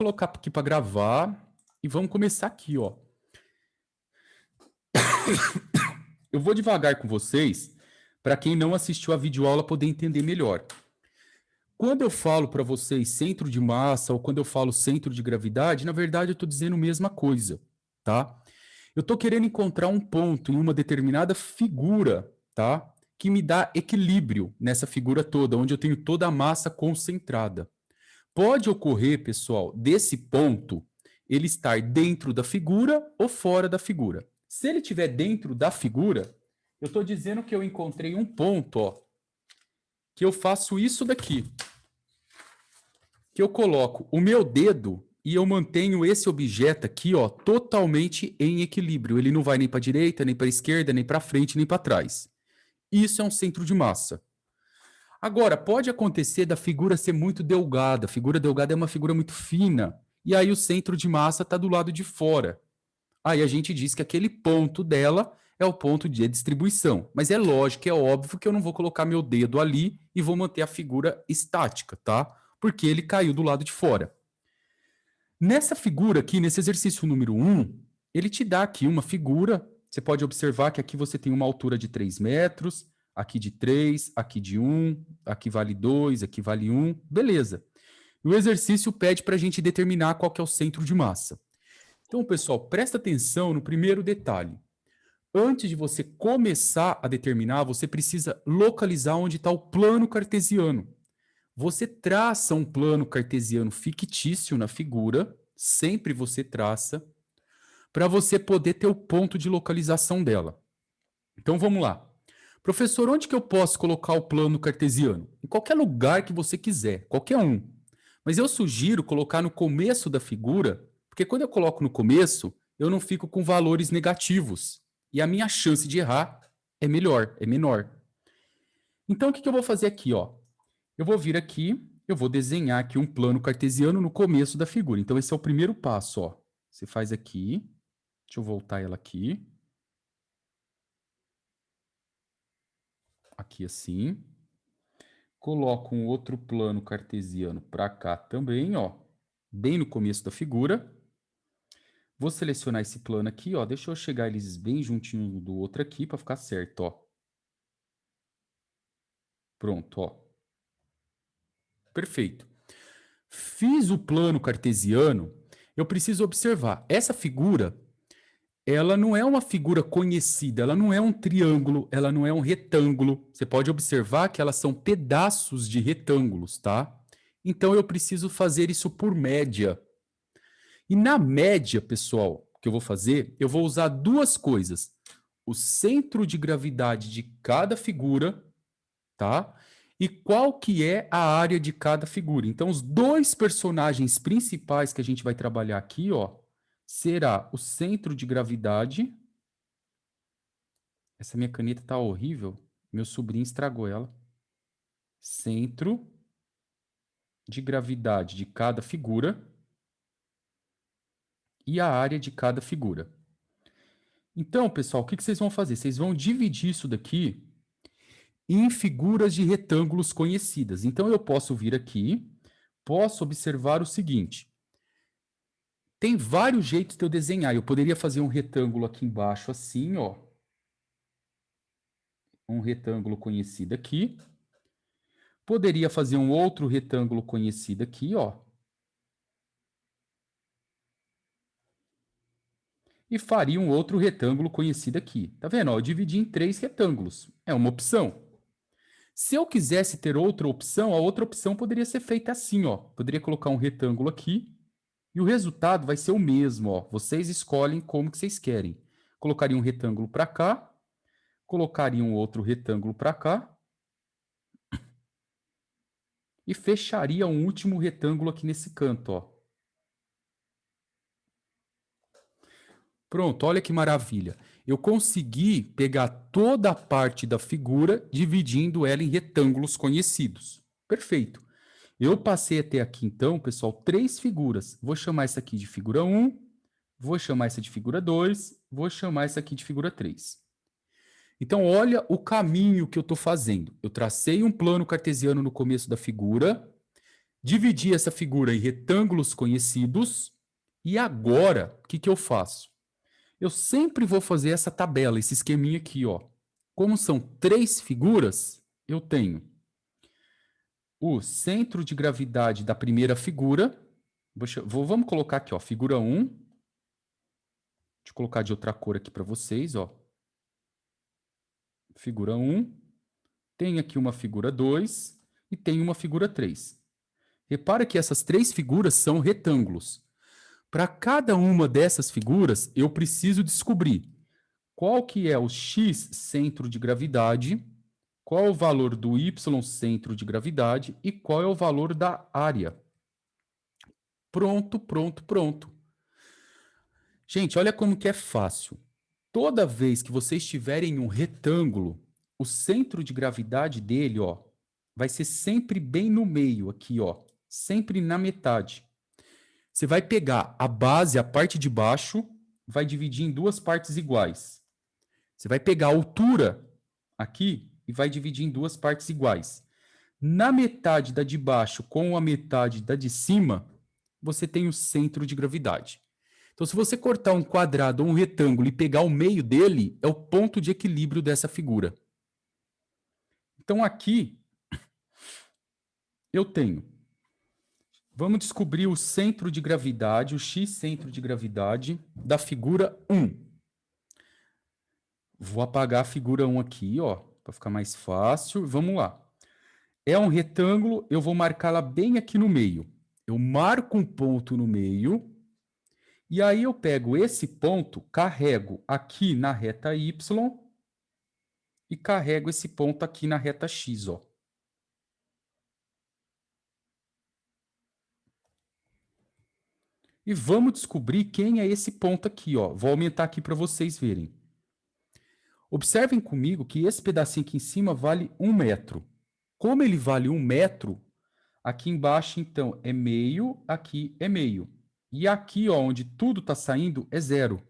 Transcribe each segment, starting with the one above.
colocar aqui para gravar e vamos começar aqui, ó. Eu vou devagar com vocês para quem não assistiu a videoaula poder entender melhor. Quando eu falo para vocês centro de massa ou quando eu falo centro de gravidade, na verdade eu estou dizendo a mesma coisa, tá? Eu estou querendo encontrar um ponto em uma determinada figura, tá? Que me dá equilíbrio nessa figura toda, onde eu tenho toda a massa concentrada. Pode ocorrer, pessoal, desse ponto, ele estar dentro da figura ou fora da figura. Se ele estiver dentro da figura, eu estou dizendo que eu encontrei um ponto, ó, que eu faço isso daqui. Que eu coloco o meu dedo e eu mantenho esse objeto aqui, ó, totalmente em equilíbrio. Ele não vai nem para a direita, nem para a esquerda, nem para frente, nem para trás. Isso é um centro de massa. Agora, pode acontecer da figura ser muito delgada. A figura delgada é uma figura muito fina. E aí o centro de massa está do lado de fora. Aí a gente diz que aquele ponto dela é o ponto de distribuição. Mas é lógico, é óbvio que eu não vou colocar meu dedo ali e vou manter a figura estática, tá? Porque ele caiu do lado de fora. Nessa figura aqui, nesse exercício número 1, ele te dá aqui uma figura. Você pode observar que aqui você tem uma altura de 3 metros, aqui de 3, aqui de 1, aqui vale 2, aqui vale 1, beleza. E o exercício pede para a gente determinar qual que é o centro de massa. Então, pessoal, presta atenção no primeiro detalhe. Antes de você começar a determinar, você precisa localizar onde está o plano cartesiano. Você traça um plano cartesiano fictício na figura, sempre você traça, para você poder ter o ponto de localização dela. Então vamos lá. Professor, onde que eu posso colocar o plano cartesiano? Em qualquer lugar que você quiser, qualquer um. Mas eu sugiro colocar no começo da figura, porque quando eu coloco no começo, eu não fico com valores negativos. E a minha chance de errar é melhor, é menor. Então o que eu vou fazer aqui, ó? Eu vou vir aqui, eu vou desenhar aqui um plano cartesiano no começo da figura. Então, esse é o primeiro passo, ó. Você faz aqui, deixa eu voltar ela aqui. Aqui assim. Coloco um outro plano cartesiano para cá também, ó. Bem no começo da figura. Vou selecionar esse plano aqui, ó. Deixa eu chegar eles bem juntinho do outro aqui para ficar certo, ó. Pronto, ó. Perfeito. Fiz o plano cartesiano, eu preciso observar. Essa figura, ela não é uma figura conhecida, ela não é um triângulo, ela não é um retângulo. Você pode observar que elas são pedaços de retângulos, tá? Então eu preciso fazer isso por média. E na média, pessoal, que eu vou fazer, eu vou usar duas coisas. O centro de gravidade de cada figura, tá? E qual que é a área de cada figura. Então, os dois personagens principais que a gente vai trabalhar aqui, ó, será o centro de gravidade. Essa minha caneta tá horrível. Meu sobrinho estragou ela. Centro de gravidade de cada figura e a área de cada figura. Então, pessoal, o que vocês vão fazer? Vocês vão dividir isso daqui em figuras de retângulos conhecidas. Então, eu posso vir aqui, posso observar o seguinte. Tem vários jeitos de eu desenhar. Eu poderia fazer um retângulo aqui embaixo assim, ó. Um retângulo conhecido aqui. Poderia fazer um outro retângulo conhecido aqui, ó. E faria um outro retângulo conhecido aqui. Tá vendo? Ó, eu dividi em 3 retângulos. É uma opção. Se eu quisesse ter outra opção, a outra opção poderia ser feita assim, ó. Poderia colocar um retângulo aqui e o resultado vai ser o mesmo, ó. Vocês escolhem como que vocês querem. Colocaria um retângulo para cá, colocaria um outro retângulo para cá e fecharia um último retângulo aqui nesse canto, ó. Pronto, olha que maravilha. Eu consegui pegar toda a parte da figura, dividindo ela em retângulos conhecidos. Perfeito. Eu passei até aqui, então, pessoal, 3 figuras. Vou chamar essa aqui de figura 1, vou chamar essa de figura 2, vou chamar essa aqui de figura 3. Então, olha o caminho que eu estou fazendo. Eu tracei um plano cartesiano no começo da figura, Dividi essa figura em retângulos conhecidos. E agora, o que que eu faço? Eu sempre vou fazer essa tabela, esse esqueminha aqui, ó. Como são 3 figuras, eu tenho o centro de gravidade da primeira figura. Vamos colocar aqui, ó, figura 1. Deixa eu colocar de outra cor aqui para vocês, ó. Figura 1. Tem aqui uma figura 2 e tem uma figura 3. Repara que essas 3 figuras são retângulos. Para cada uma dessas figuras, eu preciso descobrir qual que é o x centro de gravidade, qual é o valor do y centro de gravidade e qual é o valor da área. Pronto, pronto, pronto. Gente, olha como que é fácil. Toda vez que vocês tiverem um retângulo, o centro de gravidade dele, ó, vai ser sempre bem no meio aqui, ó, sempre na metade. Você vai pegar a base, a parte de baixo, vai dividir em 2 partes iguais. Você vai pegar a altura aqui e vai dividir em 2 partes iguais. Na metade da de baixo com a metade da de cima, você tem o centro de gravidade. Então, se você cortar um quadrado ou um retângulo e pegar o meio dele, é o ponto de equilíbrio dessa figura. Então, aqui, eu tenho. Vamos descobrir o centro de gravidade, o x centro de gravidade da figura 1. Vou apagar a figura 1 aqui, ó, para ficar mais fácil. Vamos lá. É um retângulo, eu vou marcá-la bem aqui no meio. Eu marco um ponto no meio, e aí eu pego esse ponto, carrego aqui na reta y e carrego esse ponto aqui na reta x, ó. E vamos descobrir quem é esse ponto aqui, ó. Vou aumentar aqui para vocês verem. Observem comigo que esse pedacinho aqui em cima vale 1 metro. Como ele vale 1 metro, aqui embaixo, então, é meio, aqui é meio. E aqui, ó, onde tudo está saindo, é 0.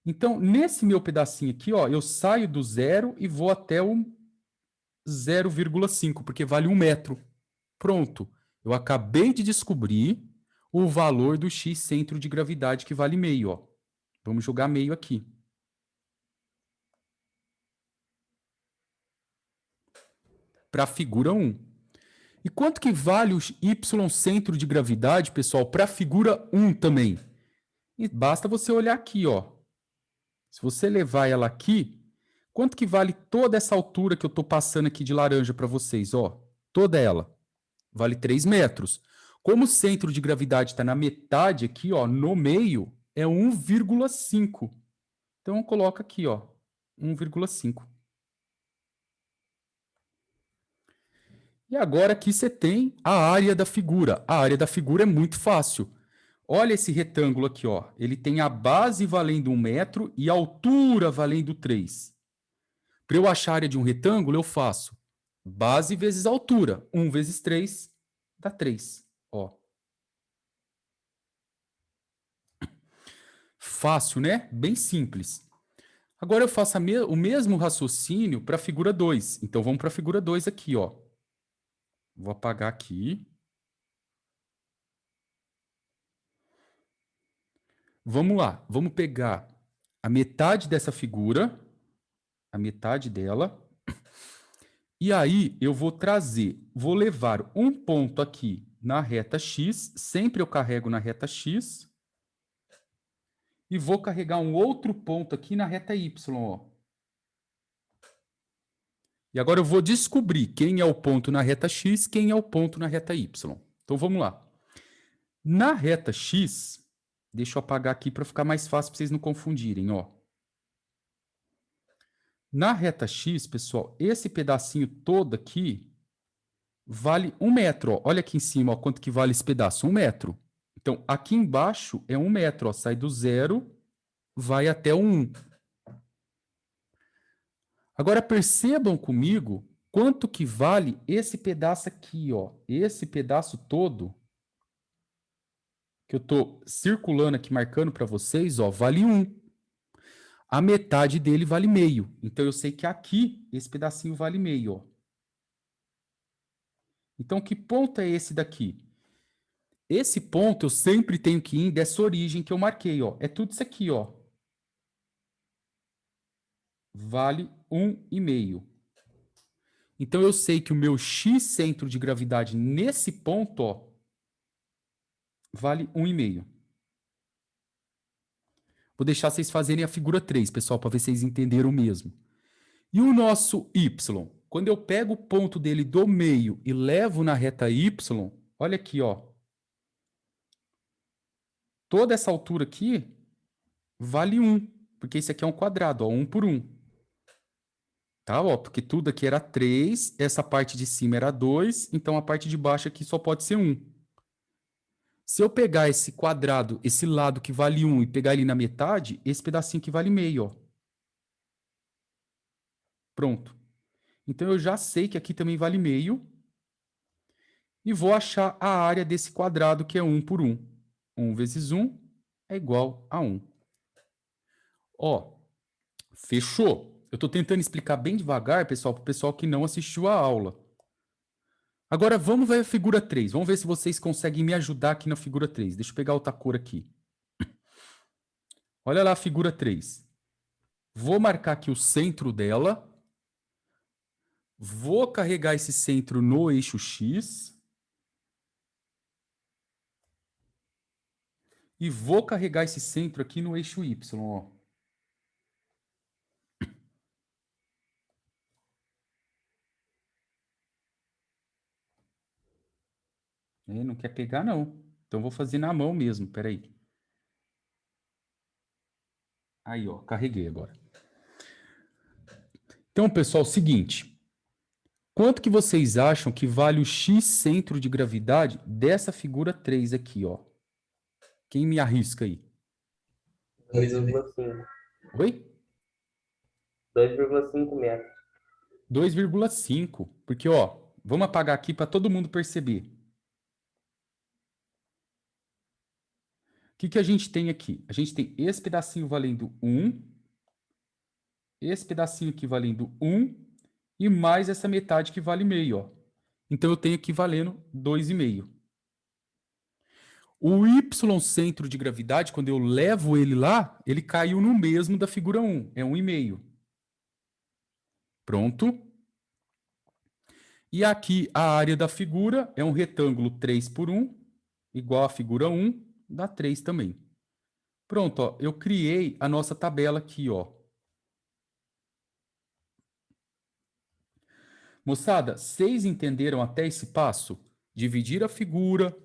Então, nesse meu pedacinho aqui, ó, eu saio do 0 e vou até o 0,5, porque vale 1 metro. Pronto. Eu acabei de descobrir o valor do x centro de gravidade, que vale meio, ó. Vamos jogar meio aqui. Para a figura 1. E quanto que vale o y centro de gravidade, pessoal, para a figura 1 também? E basta você olhar aqui, ó. Se você levar ela aqui, quanto que vale toda essa altura que eu estou passando aqui de laranja para vocês, ó? Toda ela. Vale 3 metros. Como o centro de gravidade está na metade aqui, ó, no meio, é 1,5. Então, coloca aqui, ó, 1,5. E agora aqui você tem a área da figura. A área da figura é muito fácil. Olha esse retângulo aqui, ó. Ele tem a base valendo 1 metro e a altura valendo 3. Para eu achar a área de um retângulo, eu faço base vezes altura. 1 vezes 3 dá 3. Ó. Fácil, né? Bem simples. Agora eu faço o mesmo raciocínio para a figura 2. Então, vamos para a figura 2 aqui, ó. Vou apagar aqui. Vamos lá. Vamos pegar a metade dessa figura, a metade dela. E aí, eu vou levar um ponto aqui na reta x, sempre eu carrego na reta x, e vou carregar um outro ponto aqui na reta y, ó. E agora eu vou descobrir quem é o ponto na reta x, quem é o ponto na reta y. Então, vamos lá. Na reta x, deixa eu apagar aqui para ficar mais fácil para vocês não confundirem, ó. Na reta x, pessoal, esse pedacinho todo aqui vale 1 metro. Ó. Olha aqui em cima, ó, quanto que vale esse pedaço? 1 metro. Então, aqui embaixo é 1 metro. Ó, sai do 0, vai até o 1. Agora, percebam comigo quanto que vale esse pedaço aqui. Ó. Esse pedaço todo, que eu estou circulando aqui, marcando para vocês, ó, vale 1. A metade dele vale meio. Então, eu sei que aqui, esse pedacinho vale meio. Ó. Então, que ponto é esse daqui? Esse ponto eu sempre tenho que ir dessa origem que eu marquei, ó. É tudo isso aqui, ó. Vale 1,5. Então, eu sei que o meu x centro de gravidade nesse ponto, ó, vale 1,5. Vou deixar vocês fazerem a figura 3, pessoal, para ver se vocês entenderam mesmo. E o nosso y? Quando eu pego o ponto dele do meio e levo na reta y, olha aqui, ó. Toda essa altura aqui vale 1, porque isso aqui é um quadrado, ó, 1 por 1. Tá, ó, porque tudo aqui era 3, essa parte de cima era 2, então a parte de baixo aqui só pode ser 1. Se eu pegar esse quadrado, esse lado que vale 1 e pegar ele na metade, esse pedacinho aqui vale meio, ó. Pronto. Então eu já sei que aqui também vale meio. E vou achar a área desse quadrado, que é 1 por 1. 1 vezes 1 é igual a 1. Ó, fechou? Eu estou tentando explicar bem devagar, pessoal, para o pessoal que não assistiu a aula. Agora vamos ver a figura 3. Vamos ver se vocês conseguem me ajudar aqui na figura 3. Deixa eu pegar outra cor aqui. Olha lá a figura 3. Vou marcar aqui o centro dela. Vou carregar esse centro no eixo X. E vou carregar esse centro aqui no eixo Y, ó. Não quer pegar, não. Então, vou fazer na mão mesmo. Peraí. Aí, ó. Carreguei agora. Então, pessoal, seguinte. Quanto que vocês acham que vale o x centro de gravidade dessa figura 3 aqui, ó? Quem me arrisca aí? 2,5. Oi? 2,5 metros. 2,5. Porque, ó, vamos apagar aqui para todo mundo perceber. O que a gente tem aqui? A gente tem esse pedacinho valendo 1, esse pedacinho aqui valendo 1, e mais essa metade que vale meio, ó. Então, eu tenho aqui valendo 2,5. O y centro de gravidade, quando eu levo ele lá, ele caiu no mesmo da figura 1, é 1,5. Pronto. E aqui a área da figura é um retângulo 3 por 1, igual à figura 1, dá 3 também. Pronto, ó, eu criei a nossa tabela aqui, ó. Moçada, vocês entenderam até esse passo? Dividir a figura,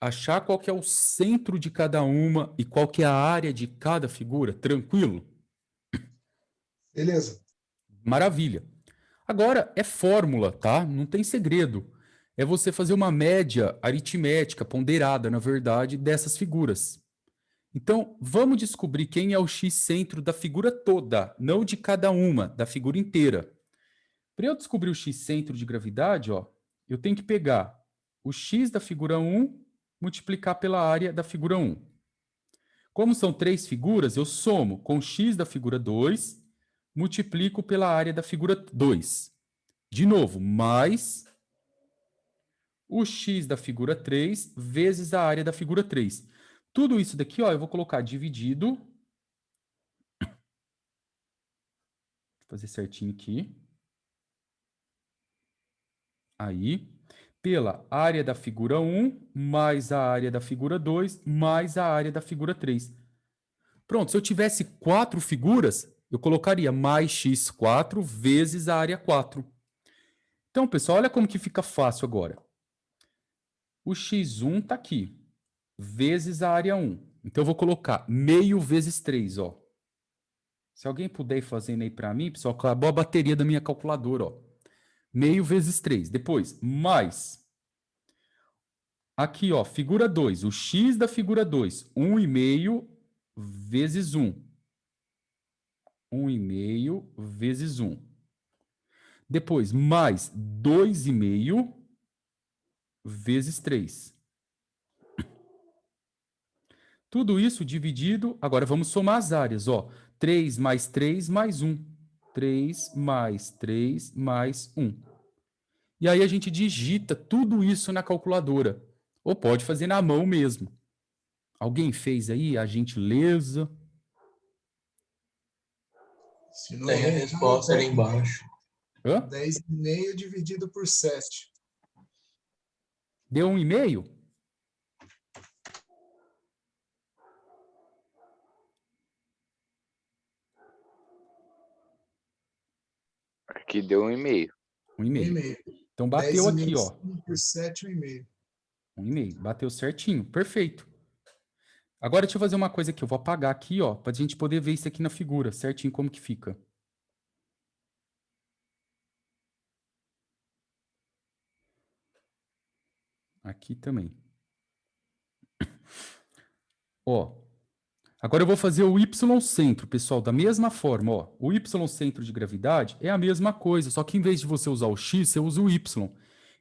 achar qual que é o centro de cada uma e qual que é a área de cada figura, tranquilo? Beleza. Maravilha. Agora é fórmula, tá? Não tem segredo. É você fazer uma média aritmética, ponderada, na verdade, dessas figuras. Então, vamos descobrir quem é o x centro da figura toda, não de cada uma, da figura inteira. Para eu descobrir o x centro de gravidade, ó, eu tenho que pegar o x da figura 1, multiplicar pela área da figura 1. Como são 3 figuras, eu somo com x da figura 2, multiplico pela área da figura 2. De novo, mais o x da figura 3 vezes a área da figura 3. Tudo isso daqui, ó, eu vou colocar dividido. Vou fazer certinho aqui. Aí, pela área da figura 1, mais a área da figura 2, mais a área da figura 3. Pronto, se eu tivesse 4 figuras, eu colocaria mais x4 vezes a área 4. Então, pessoal, olha como que fica fácil agora. O x1 está aqui, vezes a área 1. Então, eu vou colocar meio vezes 3, ó. Se alguém puder ir fazendo aí para mim, pessoal, acabou a bateria da minha calculadora, ó. Meio vezes 3. Depois, mais. Aqui, ó, figura 2. O x da figura 2, 1,5 vezes 1. 1,5 vezes 1. Depois, mais 2,5 vezes 3. Tudo isso dividido, agora vamos somar as áreas, ó. 3 mais 3 mais 1. 3 mais 3 mais 1. E aí a gente digita tudo isso na calculadora. Ou pode fazer na mão mesmo. Alguém fez aí a gentileza? Se não Tem a errar, resposta ali embaixo. Hã? 10,5 dividido por 7. Deu 1,5? Aqui deu 1,5. 1,5. 1,5. Então bateu aqui, 10,5 por 7, 1,5. 1,5. Bateu certinho. Perfeito. Agora deixa eu fazer uma coisa aqui. Eu vou apagar aqui, pra gente poder ver isso aqui na figura, certinho como que fica. Aqui também. Agora eu vou fazer o y-centro, pessoal, da mesma forma, O y-centro de gravidade é a mesma coisa, só que em vez de você usar o x, você usa o y.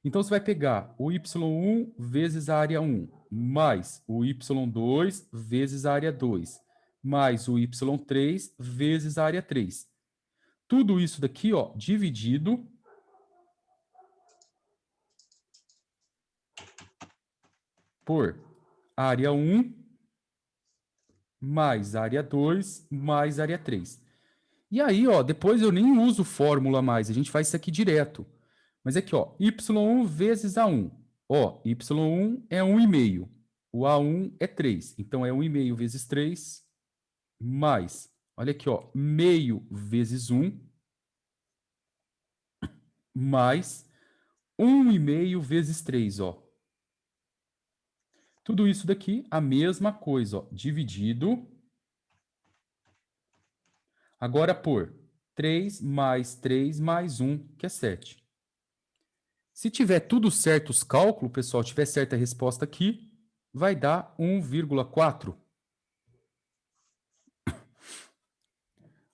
Então você vai pegar o y1 vezes a área 1, mais o y2 vezes a área 2, mais o y3 vezes a área 3. Tudo isso daqui, dividido por área 1 mais área 2 mais área 3. E aí, depois eu nem uso fórmula mais, a gente faz isso aqui direto. Mas aqui, y1 vezes a1. Y1 é 1,5. O A1 é 3. Então, é 1,5 vezes 3, mais, olha aqui, meio vezes 1, mais 1,5 vezes 3, Tudo isso daqui, a mesma coisa, dividido. Agora por 3 mais 1, que é 7. Se tiver tudo certo os cálculos, pessoal, tiver certa a resposta aqui, vai dar 1,4.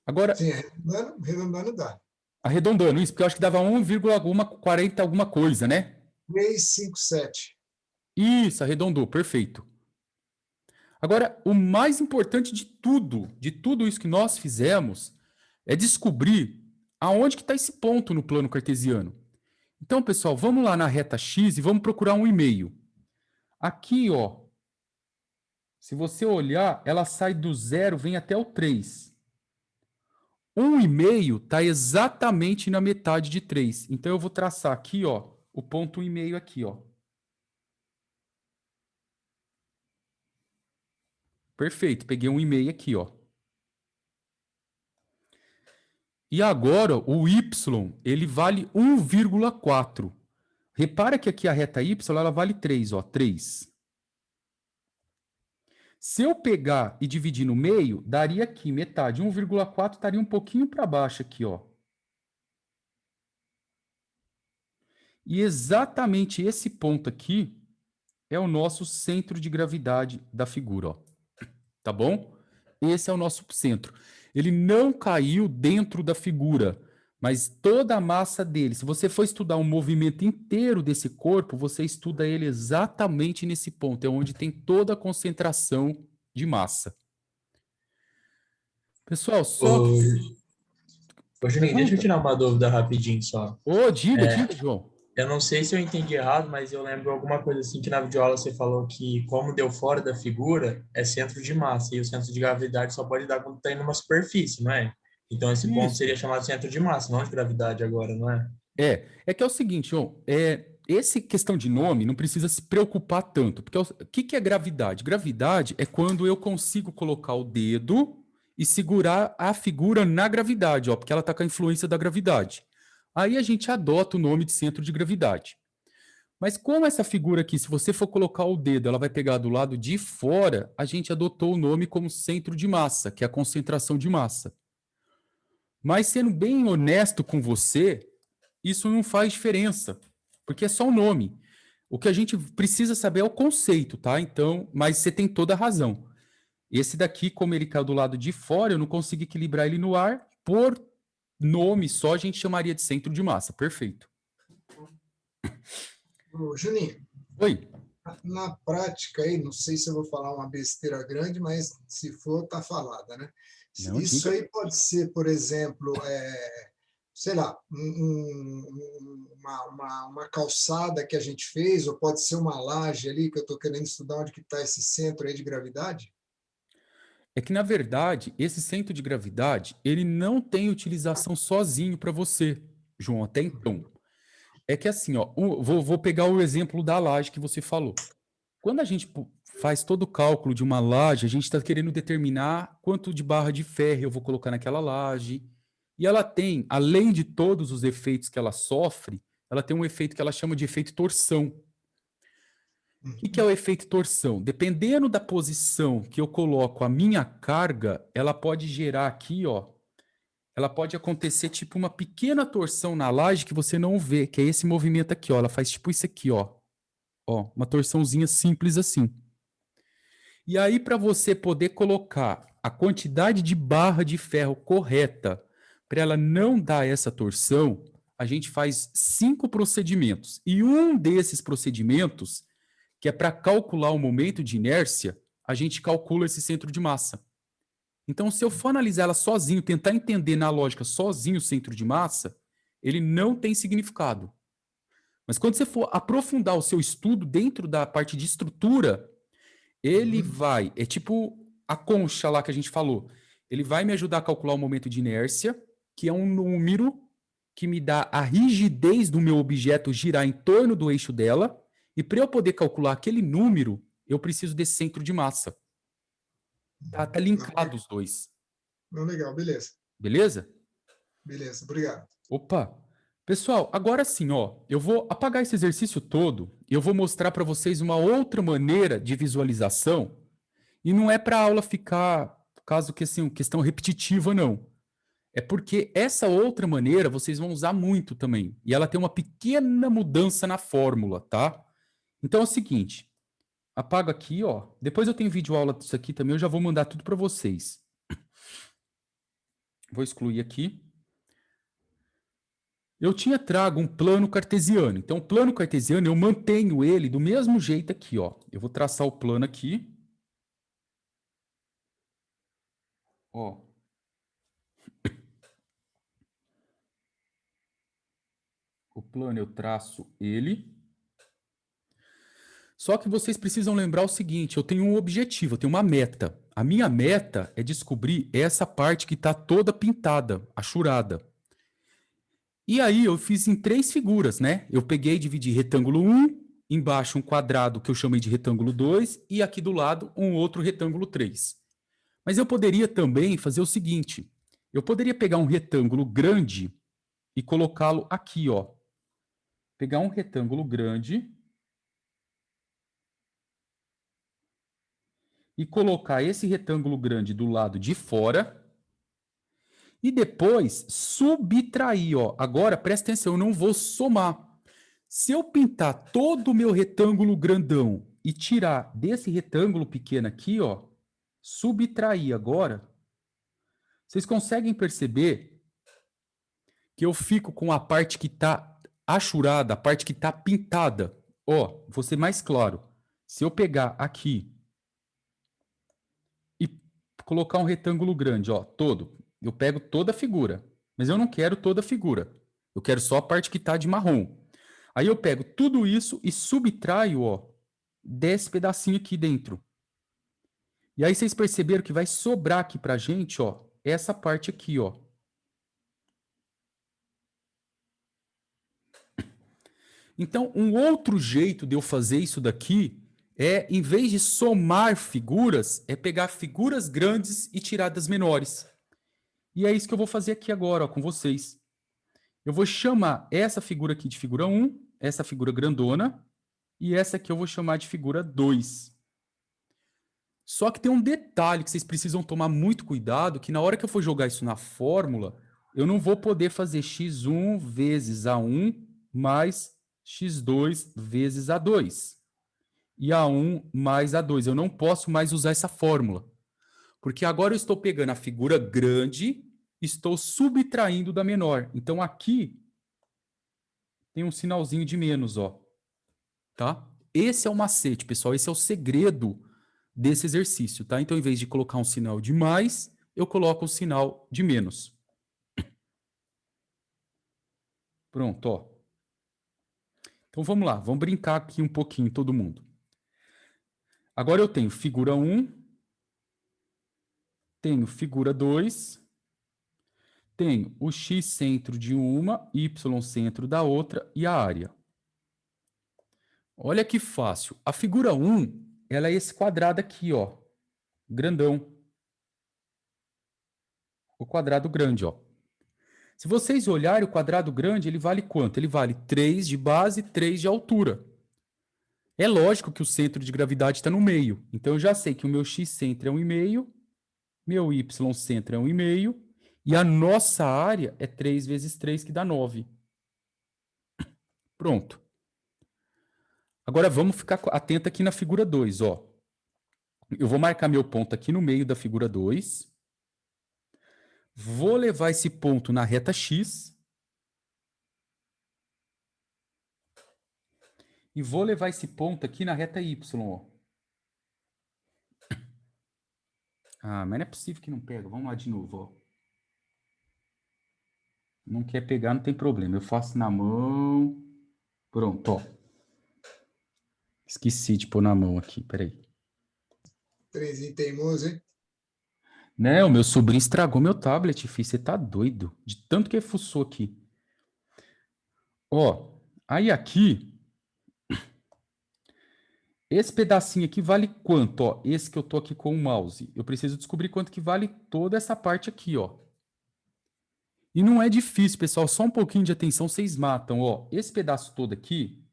Agora, Sim, arredondando dá. arredondando isso, porque eu acho que dava 1,40 alguma coisa, né? 357. Isso, arredondou, perfeito. Agora, o mais importante de tudo isso que nós fizemos, é descobrir aonde que está esse ponto no plano cartesiano. Então, pessoal, vamos lá na reta x e vamos procurar 1,5. Aqui, se você olhar, ela sai do 0, vem até o 3. 1,5 está exatamente na metade de 3. Então, eu vou traçar aqui, o ponto 1,5 aqui, Perfeito, peguei 1,5 aqui, E agora, o y, ele vale 1,4. Repara que aqui a reta y, ela vale 3, 3. Se eu pegar e dividir no meio, daria aqui metade. 1,4 estaria um pouquinho para baixo aqui, E exatamente esse ponto aqui é o nosso centro de gravidade da figura, Tá bom? Esse é o nosso centro. Ele não caiu dentro da figura, mas toda a massa dele, se você for estudar o movimento inteiro desse corpo, você estuda ele exatamente nesse ponto, é onde tem toda a concentração de massa. Pessoal, só... Ô, Juninho, deixa eu tirar uma dúvida rapidinho só. Diga, João. Eu não sei se eu entendi errado, mas eu lembro alguma coisa assim que na videoaula você falou que como deu fora da figura é centro de massa e o centro de gravidade só pode dar quando está em uma superfície, não é? Então esse ponto Isso. seria chamado centro de massa, não de gravidade agora, não é? É que é o seguinte, João, essa questão de nome não precisa se preocupar tanto, porque o que é gravidade? Gravidade é quando eu consigo colocar o dedo e segurar a figura na gravidade, porque ela está com a influência da gravidade. Aí a gente adota o nome de centro de gravidade. Mas como essa figura aqui, se você for colocar o dedo, ela vai pegar do lado de fora, a gente adotou o nome como centro de massa, que é a concentração de massa. Mas sendo bem honesto com você, isso não faz diferença, porque é só o nome. O que a gente precisa saber é o conceito, tá? Então, mas você tem toda a razão. Esse daqui, como ele caiu do lado de fora, eu não consigo equilibrar ele no ar, por nome só a gente chamaria de centro de massa. Perfeito. Ô, Juninho, Oi. na prática aí, não sei se eu vou falar uma besteira grande, mas se for, tá falada, né? Não, Isso diga. aí pode ser, por exemplo, sei lá, uma calçada que a gente fez, ou pode ser uma laje ali, que eu estou querendo estudar onde que está esse centro aí de gravidade? É que, na verdade, esse centro de gravidade, ele não tem utilização sozinho para você, João, até então. É que assim, ó, vou pegar o exemplo da laje que você falou. Quando a gente faz todo o cálculo de uma laje, a gente está querendo determinar quanto de barra de ferro eu vou colocar naquela laje. E ela tem, além de todos os efeitos que ela sofre, ela tem um efeito que ela chama de efeito torção. O que é o efeito torção? Dependendo da posição que eu coloco a minha carga, ela pode gerar aqui, ó, ela pode acontecer tipo uma pequena torção na laje que você não vê, que é esse movimento aqui, ó. Ela faz tipo isso aqui, ó. Ó, uma torçãozinha simples assim. E aí, para você poder colocar a quantidade de barra de ferro correta para ela não dar essa torção, a gente faz 5 procedimentos. E um desses procedimentos, que é para calcular o momento de inércia, a gente calcula esse centro de massa. Então, se eu for analisar ela sozinho, tentar entender na lógica sozinho o centro de massa, ele não tem significado. Mas quando você for aprofundar o seu estudo dentro da parte de estrutura, ele vai, é tipo a concha lá que a gente falou, ele vai me ajudar a calcular o momento de inércia, que é um número que me dá a rigidez do meu objeto girar em torno do eixo dela, e para eu poder calcular aquele número, eu preciso desse centro de massa. Tá linkado os dois. Não, legal, beleza. Beleza? Beleza, obrigado. Opa! Pessoal, agora sim, ó, eu vou apagar esse exercício todo e eu vou mostrar para vocês uma outra maneira de visualização. E não é para a aula ficar, caso que assim, questão repetitiva, não. É porque essa outra maneira vocês vão usar muito também. E ela tem uma pequena mudança na fórmula, tá? Então é o seguinte, apago aqui, ó. Depois eu tenho vídeo aula disso aqui também, eu já vou mandar tudo para vocês. Vou excluir aqui. Eu tinha trago um plano cartesiano. Então, o plano cartesiano, eu mantenho ele do mesmo jeito aqui, ó. Eu vou traçar o plano aqui. Ó. O plano eu traço ele. Só que vocês precisam lembrar o seguinte, eu tenho um objetivo, eu tenho uma meta. A minha meta é descobrir essa parte que está toda pintada, achurada. E aí eu fiz em 3 figuras, né? Eu peguei e dividi retângulo 1, embaixo um quadrado que eu chamei de retângulo 2 e aqui do lado um outro retângulo 3. Mas eu poderia também fazer o seguinte, eu poderia pegar um retângulo grande e colocá-lo aqui, ó. Pegar um retângulo grande e colocar esse retângulo grande do lado de fora e depois subtrair, ó. Agora, presta atenção, eu não vou somar. Se eu pintar todo o meu retângulo grandão e tirar desse retângulo pequeno aqui, ó, subtrair agora, vocês conseguem perceber que eu fico com a parte que está achurada, a parte que está pintada. Ó, vou ser mais claro. Se eu pegar aqui e colocar um retângulo grande, ó, todo, eu pego toda a figura, mas eu não quero toda a figura. Eu quero só a parte que está de marrom. Aí eu pego tudo isso e subtraio, ó, desse pedacinho aqui dentro. E aí vocês perceberam que vai sobrar aqui pra gente, ó, essa parte aqui, ó. Então, um outro jeito de eu fazer isso daqui é, em vez de somar figuras, é pegar figuras grandes e tirar das menores. E é isso que eu vou fazer aqui agora, ó, com vocês. Eu vou chamar essa figura aqui de figura 1, essa figura grandona, e essa aqui eu vou chamar de figura 2. Só que tem um detalhe que vocês precisam tomar muito cuidado, que na hora que eu for jogar isso na fórmula, eu não vou poder fazer x1 vezes a1 mais x2 vezes a2. E a1 mais a2. Eu não posso mais usar essa fórmula. Porque agora eu estou pegando a figura grande, estou subtraindo da menor. Então aqui tem um sinalzinho de menos, ó. Tá? Esse é o macete, pessoal. Esse é o segredo desse exercício, tá? Então, em vez de colocar um sinal de mais, eu coloco um sinal de menos. Pronto, ó. Então vamos lá, vamos brincar aqui um pouquinho todo mundo. Agora eu tenho figura 1, tenho figura 2, tenho o x centro de uma, y centro da outra e a área. Olha que fácil. A figura 1, ela é esse quadrado aqui, ó, grandão. O quadrado grande, ó. Se vocês olharem o quadrado grande, ele vale quanto? Ele vale 3 de base, 3 de altura. É lógico que o centro de gravidade está no meio. Então, eu já sei que o meu x-centro é 1,5, meu y-centro é 1,5, e a nossa área é 3 vezes 3, que dá 9. Pronto. Agora, vamos ficar atento aqui na figura 2, ó. Eu vou marcar meu ponto aqui no meio da figura 2. Vou levar esse ponto na reta x. E vou levar esse ponto aqui na reta y, ó. Ah, mas não é possível que não pega. Vamos lá de novo, ó. Não quer pegar, não tem problema. Eu faço na mão. Pronto, ó. Esqueci de pôr na mão aqui, peraí. Trenzinho teimoso, hein? Né, o meu sobrinho estragou meu tablet, filho. Você tá doido. De tanto que ele fuçou aqui. Ó, aí aqui... Esse pedacinho aqui vale quanto, ó? Esse que eu tô aqui com o mouse. Eu preciso descobrir quanto que vale toda essa parte aqui, ó. E não é difícil, pessoal. Só um pouquinho de atenção, vocês matam, ó. Esse pedaço todo aqui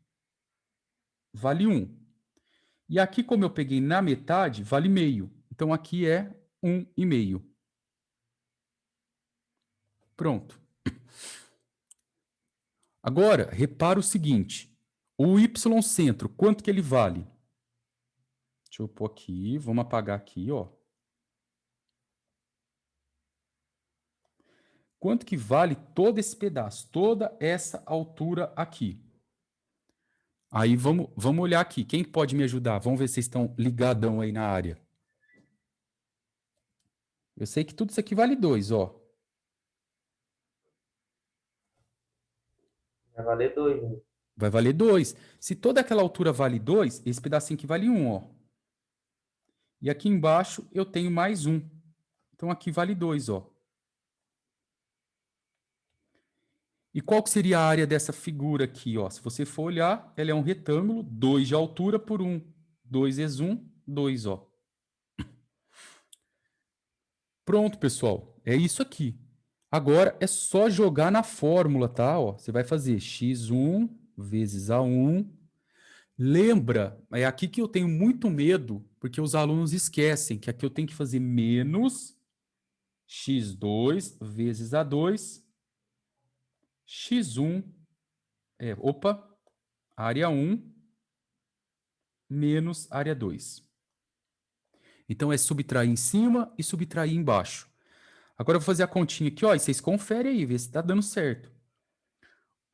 vale 1. E aqui, como eu peguei na metade, vale meio. Então, aqui é 1,5. Pronto. Agora, repara o seguinte. O y-centro, quanto que ele vale? Deixa eu pôr aqui. Vamos apagar aqui, ó. Quanto que vale todo esse pedaço? Toda essa altura aqui. Aí, vamos olhar aqui. Quem pode me ajudar? Vamos ver se vocês estão ligadão aí na área. Eu sei que tudo isso aqui vale 2, ó. Vai valer 2, né? Vai valer 2. Se toda aquela altura vale 2, esse pedacinho aqui vale 1, ó. E aqui embaixo eu tenho mais 1. Então aqui vale 2, ó. E qual que seria a área dessa figura aqui, ó? Se você for olhar, ela é um retângulo, 2 de altura por 1. 2 vezes 1, 2, ó. Pronto, pessoal. É isso aqui. Agora é só jogar na fórmula, tá? Ó, você vai fazer x1 vezes a1. Lembra, é aqui que eu tenho muito medo, porque os alunos esquecem que aqui eu tenho que fazer menos x2 vezes a2, x1, área 1, menos área 2. Então, é subtrair em cima e subtrair embaixo. Agora, eu vou fazer a continha aqui, ó, e vocês conferem aí, vê se está dando certo.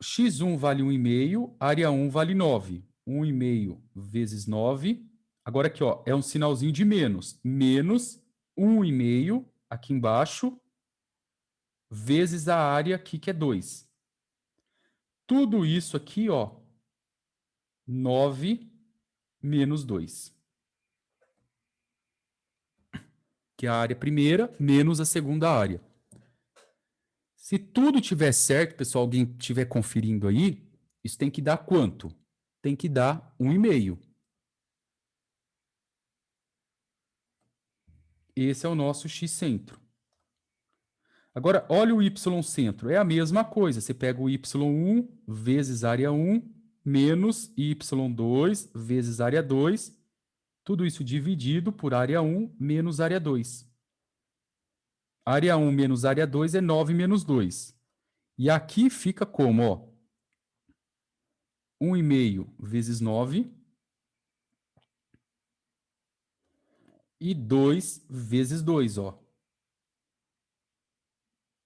x1 vale 1,5, área 1 vale 9. 1,5 vezes 9. Agora aqui, ó, é um sinalzinho de menos. Menos 1,5 aqui embaixo, vezes a área aqui, que é 2. Tudo isso aqui, ó, 9 menos 2. Que é a área primeira menos a segunda área. Se tudo tiver certo, pessoal, alguém estiver conferindo aí, isso tem que dar quanto? Tem que dar 1,5. Esse é o nosso x-centro. Agora, olha o y-centro. É a mesma coisa. Você pega o y1 vezes área 1 menos y2 vezes área 2. Tudo isso dividido por área 1 menos área 2. Área 1 menos área 2 é 9 menos 2. E aqui fica como, ó? 1,5 vezes 9 e 2 vezes 2, ó.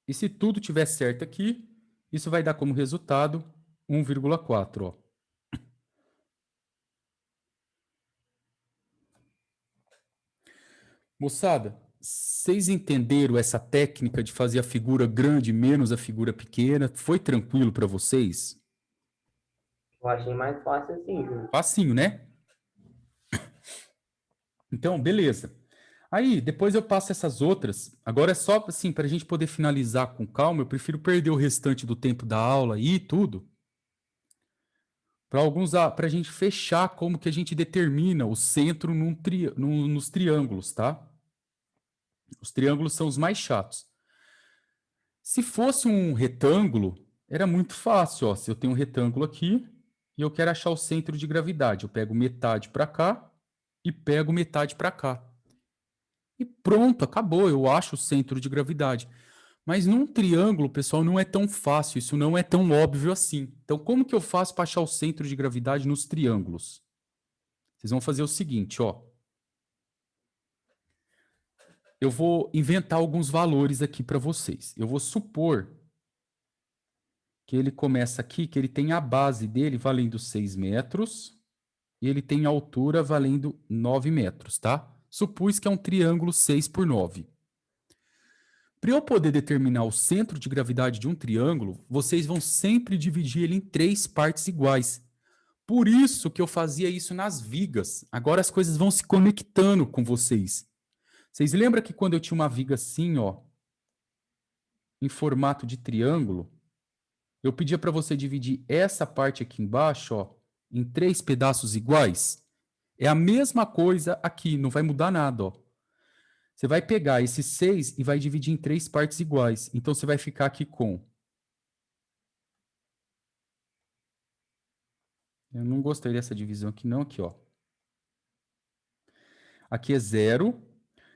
E se tudo tiver certo aqui, isso vai dar como resultado 1,4, ó. Moçada, Vocês entenderam essa técnica de fazer a figura grande menos a figura pequena? Foi tranquilo para vocês? Eu achei mais fácil assim, Júlio. Facinho, né? Então, beleza. Aí, depois eu passo essas outras. Agora é só, assim, para a gente poder finalizar com calma, eu prefiro perder o restante do tempo da aula aí e tudo, para a gente fechar como que a gente determina o centro nos triângulos, tá? Os triângulos são os mais chatos. Se fosse um retângulo, era muito fácil, ó. Se eu tenho um retângulo aqui e eu quero achar o centro de gravidade, eu pego metade para cá e pego metade para cá. E pronto, acabou, eu acho o centro de gravidade. Mas num triângulo, pessoal, não é tão fácil, isso não é tão óbvio assim. Então, como que eu faço para achar o centro de gravidade nos triângulos? Vocês vão fazer o seguinte, ó. Eu vou inventar alguns valores aqui para vocês. Eu vou supor que ele começa aqui, que ele tem a base dele valendo 6 metros e ele tem a altura valendo 9 metros, tá? Supus que é um triângulo 6 por 9. Para eu poder determinar o centro de gravidade de um triângulo, vocês vão sempre dividir ele em 3 partes iguais. Por isso que eu fazia isso nas vigas. Agora as coisas vão se conectando com vocês. Vocês lembram que quando eu tinha uma viga assim, ó, em formato de triângulo, eu pedia para você dividir essa parte aqui embaixo, ó, em 3 pedaços iguais? É a mesma coisa aqui, não vai mudar nada, ó. Você vai pegar esses 6 e vai dividir em 3 partes iguais. Então, você vai ficar aqui com... Eu não gostei dessa divisão aqui não, aqui, ó. Aqui é 0.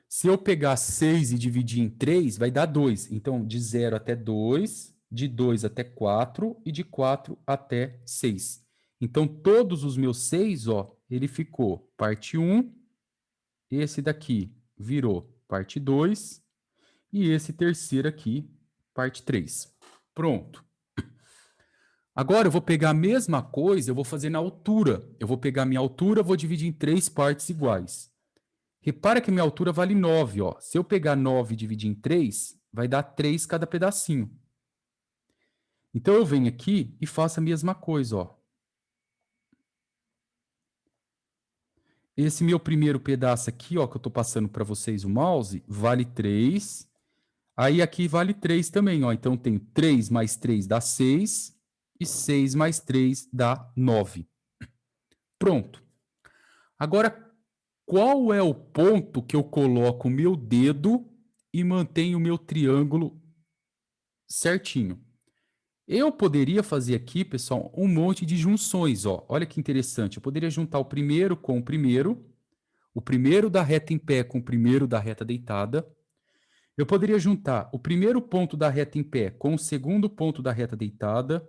Se eu pegar 6 e dividir em 3, vai dar 2. Então, de 0 até 2, de 2 até 4 e de 4 até 6. Então, todos os meus 6, ó, ele ficou parte 1, esse daqui virou parte 2 e esse terceiro aqui, parte 3. Pronto. Agora eu vou pegar a mesma coisa, eu vou fazer na altura. Eu vou pegar a minha altura, vou dividir em 3 partes iguais. Repara que minha altura vale 9, ó. Se eu pegar 9 e dividir em 3, vai dar 3 cada pedacinho. Então eu venho aqui e faço a mesma coisa, ó. Esse meu primeiro pedaço aqui, ó, que eu estou passando para vocês o mouse, vale 3. Aí aqui vale 3 também, ó. Então tem 3 mais 3 dá 6 e 6 mais 3 dá 9. Pronto. Agora, qual é o ponto que eu coloco o meu dedo e mantenho o meu triângulo certinho? Eu poderia fazer aqui, pessoal, um monte de junções, ó. Olha que interessante. Eu poderia juntar o primeiro com o primeiro da reta em pé com o primeiro da reta deitada. Eu poderia juntar o primeiro ponto da reta em pé com o segundo ponto da reta deitada.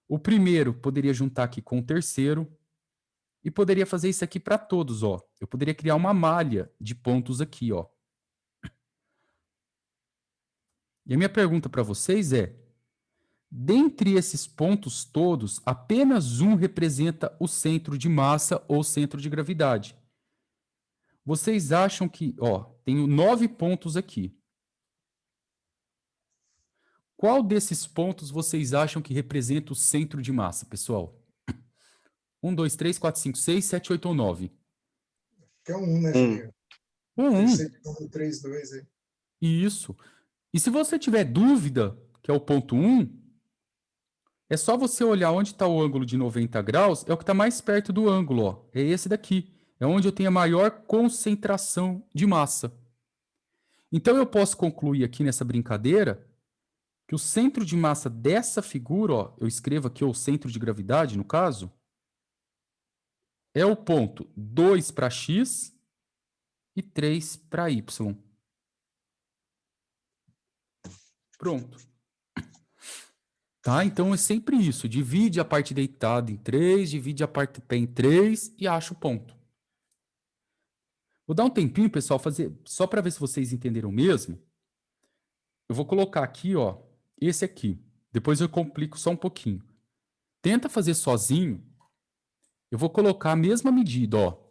O primeiro poderia juntar aqui com o terceiro. E poderia fazer isso aqui para todos, ó. Eu poderia criar uma malha de pontos aqui, ó. E a minha pergunta para vocês é: dentre esses pontos todos, apenas um representa o centro de massa ou centro de gravidade. Vocês acham que, ó, tenho 9 pontos aqui. Qual desses pontos vocês acham que representa o centro de massa, pessoal? 1, 2, 3, 4, 5, 6, 7, 8 ou 9? Que é um, né, filho? Um. 3, 2 aí. Isso. E se você tiver dúvida, que é o ponto 1, é só você olhar onde está o ângulo de 90 graus, é o que está mais perto do ângulo, ó. É esse daqui. É onde eu tenho a maior concentração de massa. Então eu posso concluir aqui nessa brincadeira que o centro de massa dessa figura, ó, eu escrevo aqui o centro de gravidade, no caso, é o ponto 2 para x e 3 para y. Pronto. Tá? Então é sempre isso. Divide a parte deitada em 3, divide a parte pé em 3 e acha o ponto. Vou dar um tempinho, pessoal, fazer só para ver se vocês entenderam mesmo. Eu vou colocar aqui, ó, esse aqui. Depois eu complico só um pouquinho. Tenta fazer sozinho. Eu vou colocar a mesma medida, ó.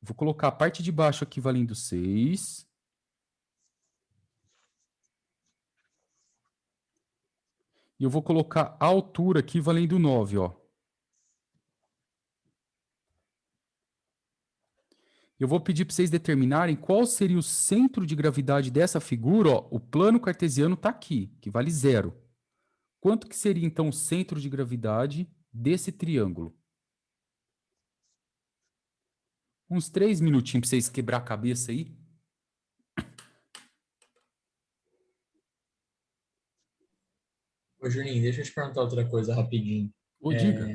Vou colocar a parte de baixo aqui valendo 6. E eu vou colocar a altura aqui valendo 9, ó. Eu vou pedir para vocês determinarem qual seria o centro de gravidade dessa figura, ó. O plano cartesiano está aqui, que vale 0. Quanto que seria, então, o centro de gravidade desse triângulo? Uns 3 minutinhos para vocês quebrar a cabeça aí. Ô, Juninho, deixa eu te perguntar outra coisa rapidinho. Ô, diga.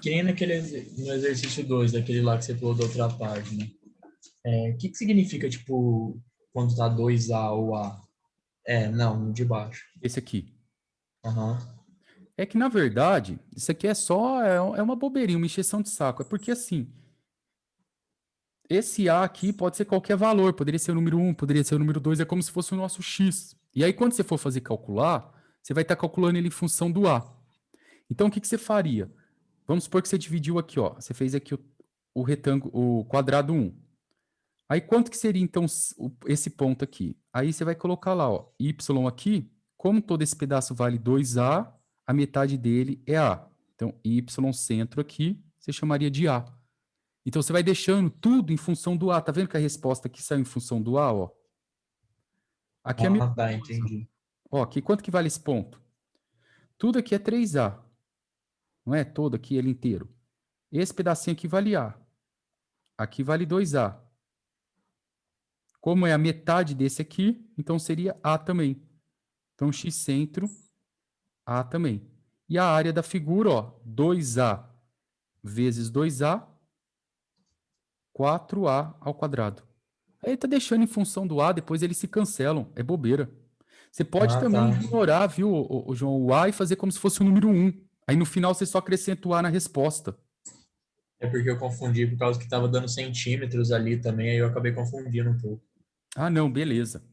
Que nem no exercício 2, daquele lá que você falou da outra página. O que significa, tipo, quando tá 2A ou A? Não, de baixo. Esse aqui. Aham. É que, na verdade, isso aqui é uma bobeirinha, uma encheção de saco. É porque, assim, esse A aqui pode ser qualquer valor. Poderia ser o número 1, poderia ser o número 2. É como se fosse o nosso X. E aí, quando você for fazer calcular, você vai estar calculando ele em função do A. Então, o que você faria? Vamos supor que você dividiu aqui, ó. Você fez aqui o retângulo, o quadrado 1. Aí, quanto que seria, então, esse ponto aqui? Aí, você vai colocar lá, ó, y aqui. Como todo esse pedaço vale 2A, a metade dele é A. Então, y centro aqui, você chamaria de A. Então, você vai deixando tudo em função do A. Tá vendo que a resposta aqui saiu em função do A, ó? Aqui é a mesma Tá, coisa. entendi. Ó, aqui, quanto que vale esse ponto? Tudo aqui é 3A. Não é? Todo aqui, ele inteiro. Esse pedacinho aqui vale A. Aqui vale 2A. Como é a metade desse aqui, então seria A também. Então, x centro, A também. E a área da figura, ó, 2A vezes 2A, 4A ao quadrado. Aí tá deixando em função do A, depois eles se cancelam. É bobeira. Você pode também Tá. ignorar, viu, o João, o A e fazer como se fosse o número 1. Aí no final você só acrescenta o A na resposta. É porque eu confundi por causa que tava dando centímetros ali também, aí eu acabei confundindo um pouco. Ah, não, beleza.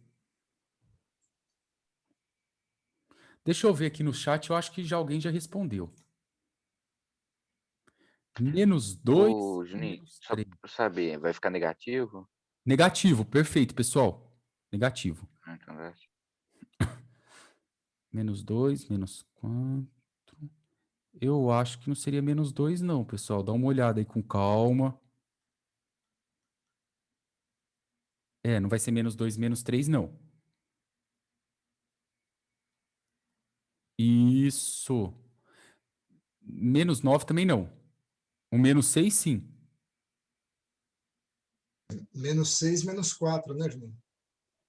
Deixa eu ver aqui no chat, eu acho que já alguém já respondeu. Menos 2, Ô, Juninho, menos só 3. pra saber, vai ficar negativo? Negativo, perfeito, pessoal. Negativo. Então, vai. Menos 2, menos 4. Eu acho que não seria menos 2, não, pessoal. Dá uma olhada aí com calma. Não vai ser menos 2, menos 3, não. Isso. Menos 9 também não. O menos 6, sim. Menos 6, menos 4, né, Juninho?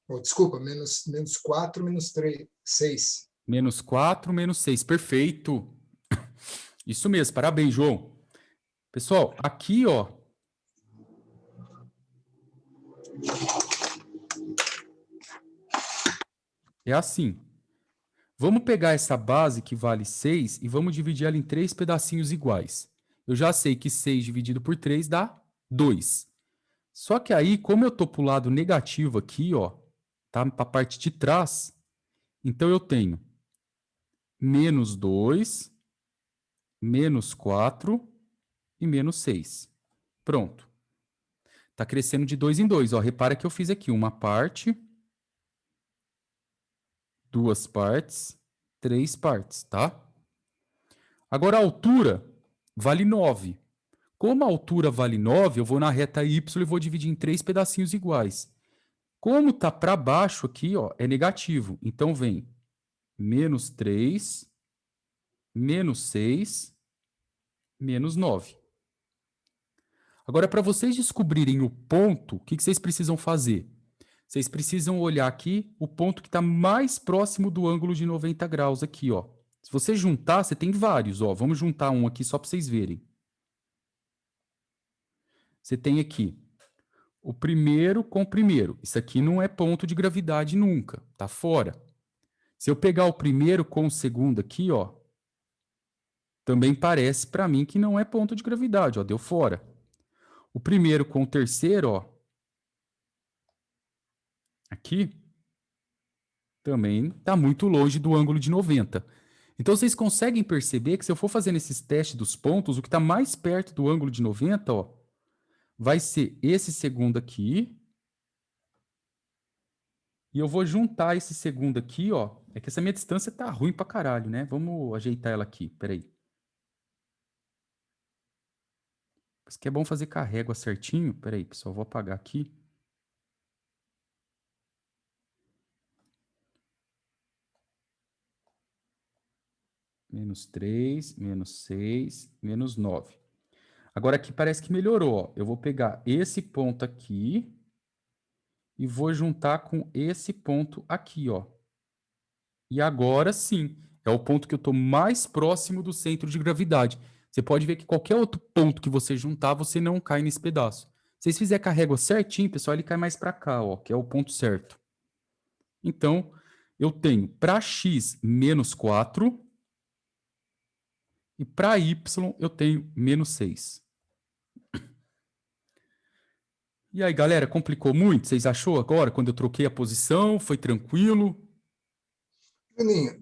Oh, desculpa, menos 4, menos 3, 6. Menos 4, menos 6. Perfeito. Isso mesmo. Parabéns, João. Pessoal, aqui, ó. É assim. Vamos pegar essa base que vale 6 e vamos dividir ela em 3 pedacinhos iguais. Eu já sei que 6 dividido por 3 dá 2. Só que aí, como eu estou para o lado negativo aqui, ó, tá? Para a parte de trás, então eu tenho menos 2, menos 4 e menos 6. Pronto. Está crescendo de 2 em 2. Ó. Repara que eu fiz aqui uma parte, 2 partes, 3 partes, tá? Agora a altura vale 9. Como a altura vale 9, eu vou na reta y e vou dividir em 3 pedacinhos iguais. Como está para baixo aqui, ó, é negativo. Então vem menos 3, menos 6, menos 9. Agora, para vocês descobrirem o ponto, o que vocês precisam fazer? Vocês precisam olhar aqui o ponto que está mais próximo do ângulo de 90 graus aqui, ó. Se você juntar, você tem vários, ó. Vamos juntar um aqui só para vocês verem. Você tem aqui o primeiro com o primeiro. Isso aqui não é ponto de gravidade nunca, tá fora. Se eu pegar o primeiro com o segundo aqui, ó, também parece para mim que não é ponto de gravidade, ó, deu fora. O primeiro com o terceiro, ó, aqui, também está muito longe do ângulo de 90. Então, vocês conseguem perceber que se eu for fazendo esses testes dos pontos, o que está mais perto do ângulo de 90, ó, vai ser esse segundo aqui E eu vou juntar esse segundo aqui, ó. É que essa minha distância tá ruim pra caralho, né? Vamos ajeitar ela aqui, peraí. Por isso que é bom fazer com a régua certinho. Peraí, pessoal, vou apagar aqui. -3, -6, -9. Agora aqui parece que melhorou, ó. Eu vou pegar esse ponto aqui e vou juntar com esse ponto aqui, ó. E agora sim, é o ponto que eu estou mais próximo do centro de gravidade. Você pode ver que qualquer outro ponto que você juntar, você não cai nesse pedaço. Se vocês fizerem com a régua certinho, pessoal, ele cai mais para cá, ó, que é o ponto certo. Então, eu tenho para x -4 e para y eu tenho -6. E aí, galera, complicou muito? Vocês achou agora, quando eu troquei a posição? Foi tranquilo? Juninho,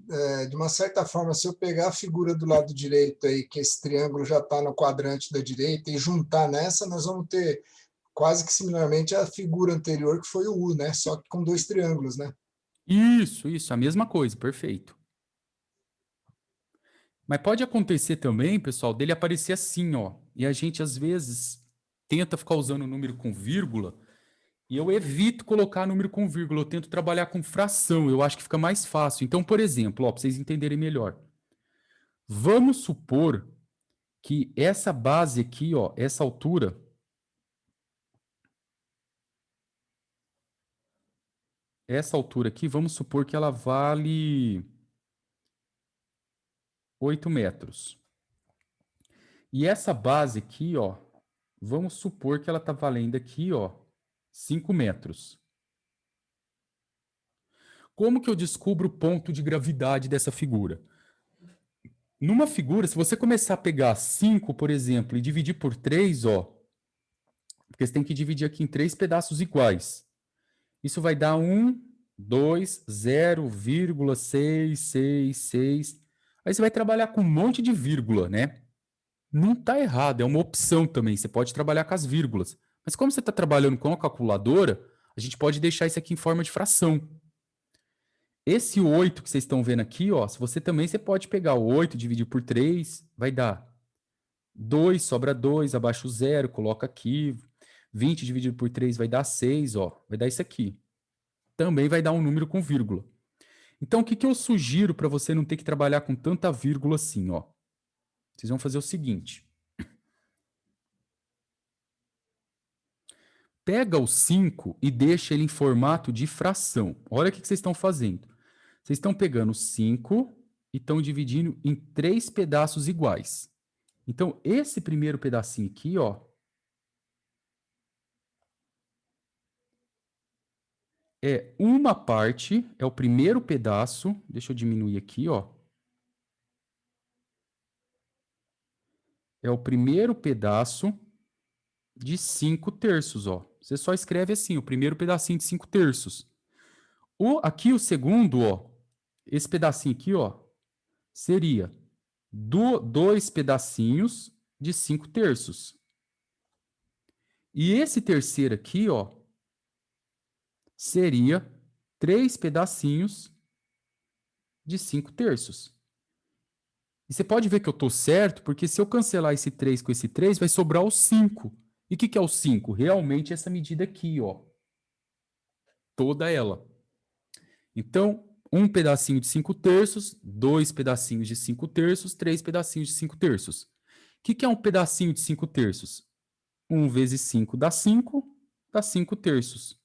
de uma certa forma, se eu pegar a figura do lado direito aí, que esse triângulo já está no quadrante da direita, e juntar nessa, nós vamos ter quase que similarmente a figura anterior, que foi o U, né? Só que com 2 triângulos, né? Isso, a mesma coisa, perfeito. Mas pode acontecer também, pessoal, dele aparecer assim, ó. E a gente, às vezes, tenta ficar usando o número com vírgula, e eu evito colocar número com vírgula, eu tento trabalhar com fração, eu acho que fica mais fácil. Então, por exemplo, ó, para vocês entenderem melhor. Vamos supor que essa base aqui, ó, essa altura, aqui, vamos supor que ela vale 8 metros. E essa base aqui, ó, vamos supor que ela está valendo aqui, ó, 5 metros. Como que eu descubro o ponto de gravidade dessa figura? Numa figura, se você começar a pegar 5, por exemplo, e dividir por 3, ó, porque você tem que dividir aqui em 3 pedaços iguais. Isso vai dar 1, 2, 0,666. Aí você vai trabalhar com um monte de vírgula, né? Não está errado, é uma opção também. Você pode trabalhar com as vírgulas. Mas como você está trabalhando com a calculadora, a gente pode deixar isso aqui em forma de fração. Esse 8 que vocês estão vendo aqui, ó, se você também você pode pegar o 8, dividir por 3, vai dar 2, sobra 2, abaixo 0, coloca aqui. 20 dividido por 3 vai dar 6, ó, vai dar isso aqui. Também vai dar um número com vírgula. Então, o que que eu sugiro para você não ter que trabalhar com tanta vírgula assim, ó? Vocês vão fazer o seguinte. Pega o 5 e deixa ele em formato de fração. Olha o que vocês estão fazendo. Vocês estão pegando 5 e estão dividindo em 3 pedaços iguais. Então, esse primeiro pedacinho aqui, ó, é uma parte, é o primeiro pedaço. Deixa eu diminuir aqui, ó. É o primeiro pedaço de 5 terços, ó. Você só escreve assim, o primeiro pedacinho de 5 terços. Aqui o segundo, ó, esse pedacinho aqui, ó, seria 2 pedacinhos de 5 terços. E esse terceiro aqui, ó, seria 3 pedacinhos de 5 terços. E você pode ver que eu estou certo, porque se eu cancelar esse 3 com esse 3, vai sobrar o 5. E o que é o 5? Realmente essa medida aqui, ó. Toda ela. Então, um pedacinho de 5 terços, 2 pedacinhos de 5 terços, 3 pedacinhos de 5 terços. O que é um pedacinho de 5 terços? 1 vezes 5 dá 5 terços.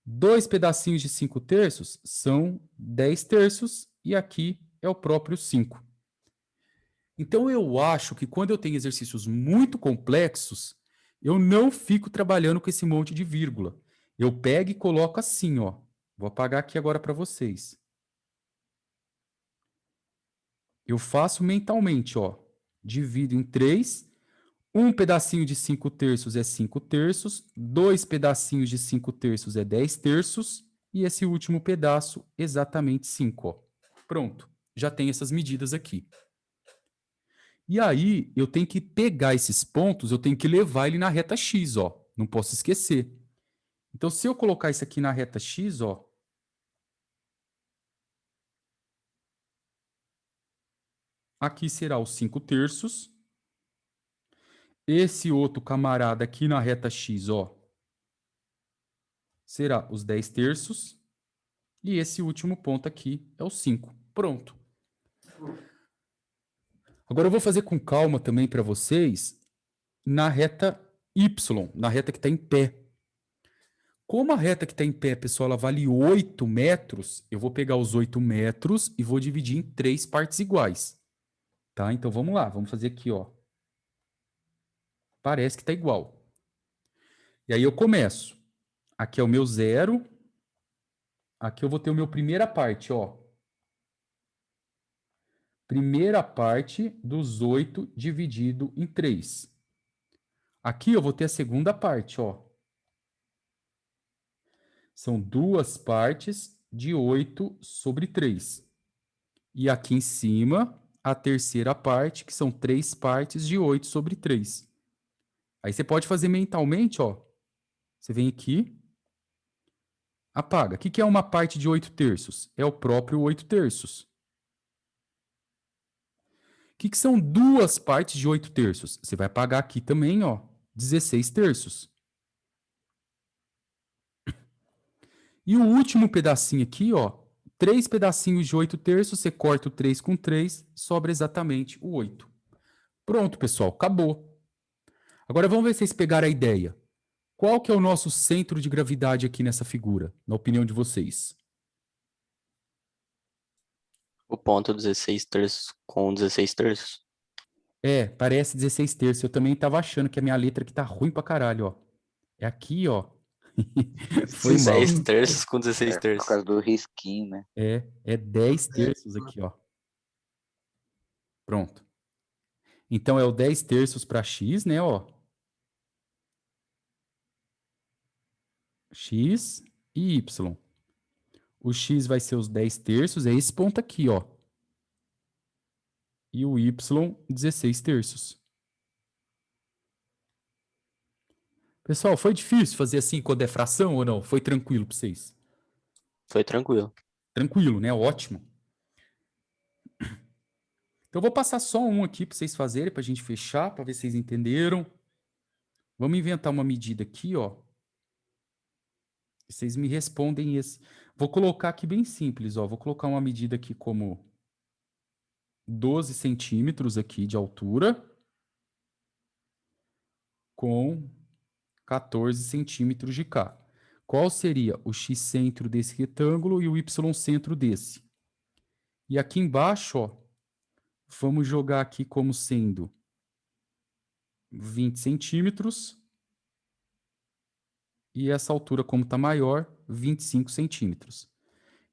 2 pedacinhos de 5 terços são 10 terços, e aqui é o próprio 5. Então, eu acho que quando eu tenho exercícios muito complexos, eu não fico trabalhando com esse monte de vírgula. Eu pego e coloco assim, ó. Vou apagar aqui agora para vocês. Eu faço mentalmente, ó. Divido em 3. Um pedacinho de 5 terços é 5 terços. 2 pedacinhos de 5 terços é 10 terços. E esse último pedaço, exatamente 5, ó. Pronto. Já tem essas medidas aqui. E aí, eu tenho que pegar esses pontos, eu tenho que levar ele na reta X, ó. Não posso esquecer. Então, se eu colocar isso aqui na reta X, ó, Aqui será os 5/3. Esse outro camarada aqui na reta X, ó, será os 10/3. E esse último ponto aqui é o 5. Pronto. Agora eu vou fazer com calma também para vocês na reta Y, na reta que está em pé. Como a reta que está em pé, pessoal, ela vale 8 metros, eu vou pegar os 8 metros e vou dividir em 3 partes iguais. Tá? Então vamos lá, vamos fazer aqui, ó. Parece que está igual. E aí eu começo. Aqui é o meu 0. Aqui eu vou ter o meu primeira parte, ó. Primeira parte dos 8 dividido em 3. Aqui eu vou ter a segunda parte, ó. São 2 partes de 8/3. E aqui em cima, a terceira parte, que são 3 partes de 8/3. Aí você pode fazer mentalmente, ó. Você vem aqui, apaga. O que é uma parte de 8/3? É o próprio 8/3. O que são 2 partes de 8/3? Você vai apagar aqui também, ó, 16/3. E o último pedacinho aqui, ó, 3 pedacinhos de 8/3, você corta o 3 com 3, sobra exatamente o 8. Pronto, pessoal, acabou. Agora vamos ver se vocês pegaram a ideia. Qual que é o nosso centro de gravidade aqui nessa figura, na opinião de vocês? O ponto 16/3 com 16/3. É, parece 16/3. Eu também estava achando que a minha letra aqui tá ruim pra caralho, ó. É aqui, ó. Foi mal. 10/3 com É, 16/3. por causa do risquinho, né? É 10/3 aqui, ó. Pronto. Então é o 10/3 para x, né, ó. X e y. O x vai ser os 10/3, é esse ponto aqui, ó. E o y, 16/3. Pessoal, foi difícil fazer assim quando é fração ou não? Foi tranquilo para vocês? Foi tranquilo. Tranquilo, né? Ótimo. Então eu vou passar só um aqui para vocês fazerem, para a gente fechar, para ver se vocês entenderam. Vamos inventar uma medida aqui, ó. Vocês me respondem esse. Vou colocar aqui bem simples, ó. Vou colocar uma medida aqui como 12 centímetros aqui de altura com 14 centímetros de K. Qual seria o x centro desse retângulo e o y centro desse? E aqui embaixo, ó, vamos jogar aqui como sendo 20 centímetros. E essa altura, como está maior, 25 centímetros.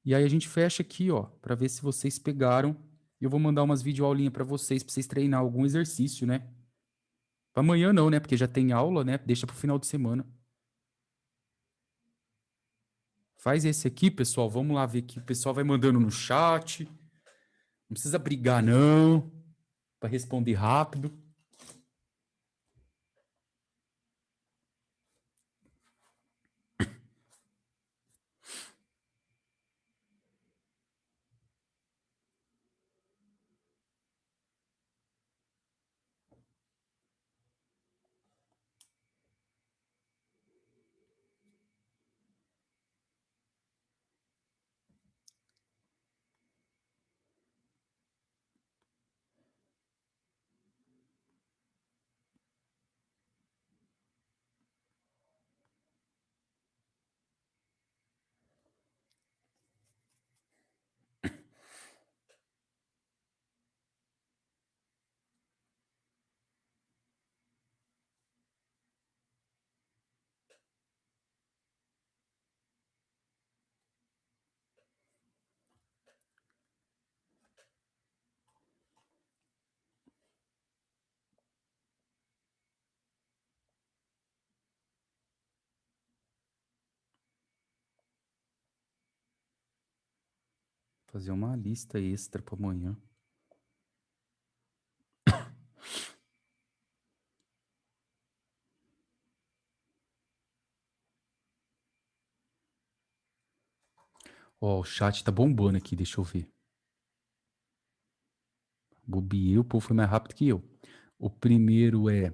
E aí a gente fecha aqui, ó, para ver se vocês pegaram. Eu vou mandar umas videoaulinhas para vocês treinar algum exercício, né? Para amanhã não, né? Porque já tem aula, né? Deixa para o final de semana. Faz esse aqui, pessoal. Vamos lá ver aqui. O pessoal vai mandando no chat. Não precisa brigar, não. Para responder rápido. Fazer uma lista extra para amanhã. Ó, o chat tá bombando aqui, deixa eu ver. Bobiei, o povo foi mais rápido que eu. O primeiro é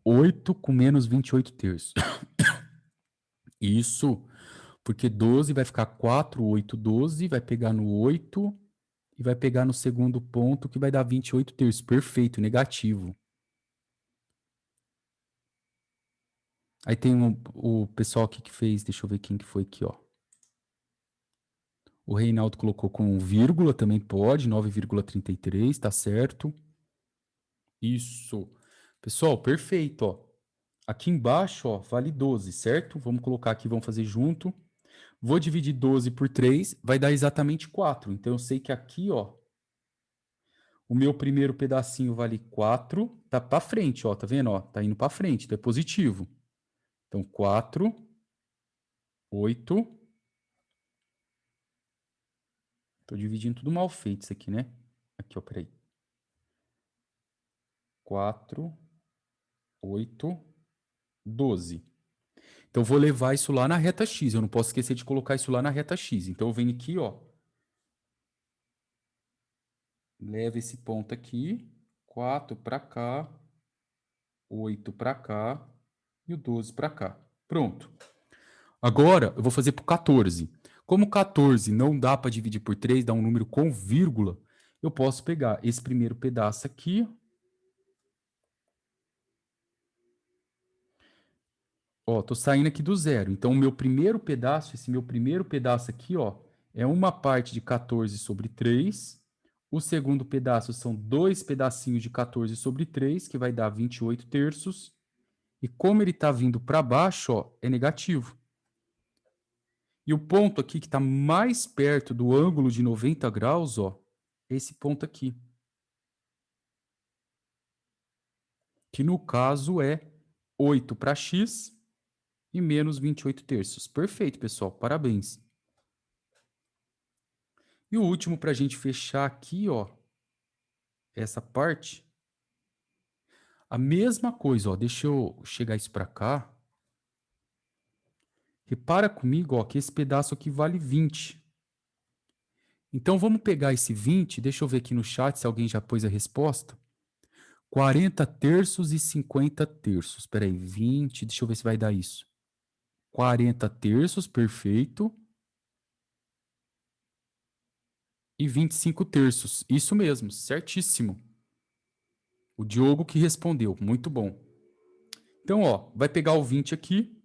8 com menos 28 terços. Isso, porque 12 vai ficar 4, 8, 12, vai pegar no 8 e vai pegar no segundo ponto, que vai dar 28 terços. Perfeito, negativo. Aí tem o pessoal aqui que fez, deixa eu ver quem que foi aqui, ó. O Reinaldo colocou com vírgula, também pode, 9,33, tá certo. Isso. Pessoal, perfeito, ó. Aqui embaixo, ó, vale 12, certo? Vamos colocar aqui, vamos fazer junto. Vou dividir 12 por 3, vai dar exatamente 4. Então, eu sei que aqui, ó, o meu primeiro pedacinho vale 4. Tá para frente, ó, tá vendo? Ó, tá indo para frente, então é positivo. Então, 4, 8. Tô dividindo tudo mal feito isso aqui, né? Aqui, ó, peraí. 4, 8, 12. Então, eu vou levar isso lá na reta X. Eu não posso esquecer de colocar isso lá na reta X. Então, eu venho aqui, ó. Leva esse ponto aqui. 4 para cá. 8 para cá. E o 12 para cá. Pronto. Agora, eu vou fazer para o 14. Como 14 não dá para dividir por 3, dá um número com vírgula, eu posso pegar esse primeiro pedaço aqui. Ó, tô saindo aqui do zero. Então, o meu primeiro pedaço, esse meu primeiro pedaço aqui, ó, é uma parte de 14 sobre 3. O segundo pedaço são 2 pedacinhos de 14 sobre 3, que vai dar 28 terços. E como ele está vindo para baixo, ó, é negativo. E o ponto aqui que está mais perto do ângulo de 90 graus, ó, é esse ponto aqui. Que no caso é 8 para x e menos 28 terços. Perfeito, pessoal. Parabéns. E o último para a gente fechar aqui, ó, essa parte. A mesma coisa, ó. Deixa eu chegar isso para cá. Repara comigo, ó, que esse pedaço aqui vale 20. Então, vamos pegar esse 20. Deixa eu ver aqui no chat se alguém já pôs a resposta. 40 terços e 50 terços. Espera aí, 20. Deixa eu ver se vai dar isso. 40 terços, perfeito. E 25 terços. Isso mesmo, certíssimo. O Diogo que respondeu, muito bom. Então, ó, vai pegar o 20 aqui.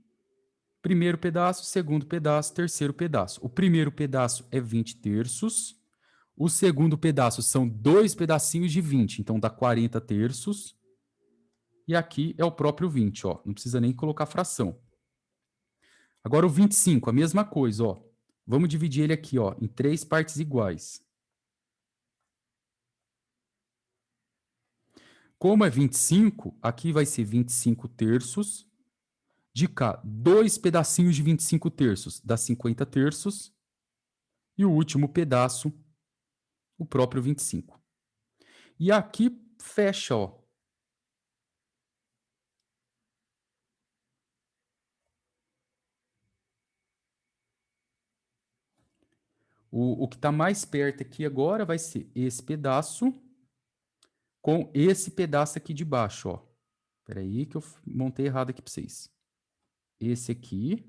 Primeiro pedaço, segundo pedaço, terceiro pedaço. O primeiro pedaço é 20 terços. O segundo pedaço são 2 pedacinhos de 20, então dá 40 terços. E aqui é o próprio 20, ó. Não precisa nem colocar fração. Agora o 25, a mesma coisa, ó. Vamos dividir ele aqui, ó, em 3 partes iguais. Como é 25, aqui vai ser 25 terços. De cá, 2 pedacinhos de 25 terços, dá 50 terços. E o último pedaço, o próprio 25. E aqui fecha, ó. O que está mais perto aqui agora vai ser esse pedaço com esse pedaço aqui de baixo, ó. Espera aí que eu montei errado aqui para vocês. Esse aqui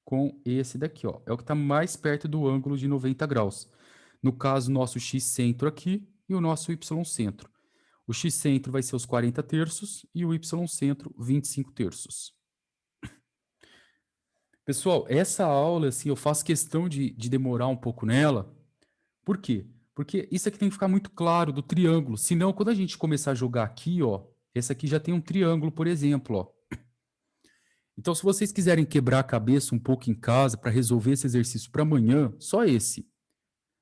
com esse daqui, ó. É o que está mais perto do ângulo de 90 graus. No caso, nosso x-centro aqui e o nosso y-centro. O x-centro vai ser os 40 terços e o y-centro 25 terços. Pessoal, essa aula, assim, eu faço questão de demorar um pouco nela. Por quê? Porque isso aqui tem que ficar muito claro do triângulo. Senão, quando a gente começar a jogar aqui, ó, esse aqui já tem um triângulo, por exemplo, ó. Então, se vocês quiserem quebrar a cabeça um pouco em casa para resolver esse exercício para amanhã, só esse.